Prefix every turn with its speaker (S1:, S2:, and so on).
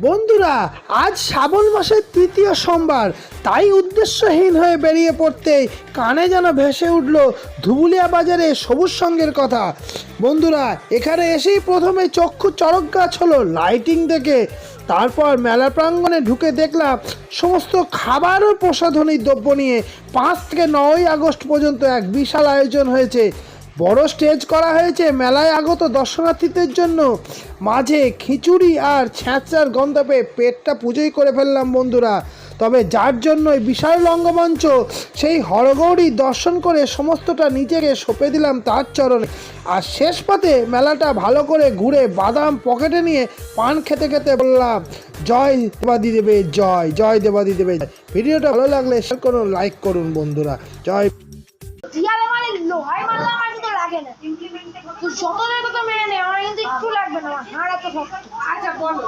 S1: বন্ধুরা, আজ শ্রাবণ মাসের তৃতীয় সোমবার, তাই উদ্দেশ্যহীন হয়ে বেরিয়ে পড়তেই কানে যেন ভেসে উঠল ধুবুলিয়া বাজারে সবুজ সঙ্গের কথা। বন্ধুরা, এখানে এসেই প্রথমে চক্ষু চড়ক গাছ হলো লাইটিং দেখে। তারপর মেলা প্রাঙ্গণে ঢুকে দেখলাম সমস্ত খাবার ও প্রসাধনী দ্রব্য নিয়ে 5 থেকে 9 আগস্ট পর্যন্ত এক বিশাল আয়োজন হয়েছে। বড় স্টেজ করা হয়েছে মেলায় আগত দর্শনার্থীদের জন্য। মাঝে খিচুড়ি আর ছ্যাঁচড়ার গন্ধ পেয়ে পেটটা পুজোই করে ফেললাম বন্ধুরা। তবে যার জন্যই বিশাল রঙ্গমঞ্চ, সেই হরগৌরী দর্শন করে সমস্তটা নিজেকে সঁপে দিলাম তার চরণে। আর শেষ পাতে মেলাটা ভালো করে ঘুরে বাদাম পকেটে নিয়ে পান খেতে খেতে বললাম, জয় দেবাদি দেবে জয়, জয় দেবাদি দেবে জয়। ভিডিওটা ভালো লাগলে শেয়ার করুন, লাইক করুন বন্ধুরা। জয়।
S2: জিয়ালে মানে লোহাই মারলে আমার কিন্তু লাগে না। তুই যত দেখো তো মেনে নে, আমার কিন্তু একটু লাগবে না, আমার হাড় এত শক্ত। আচ্ছা বলো।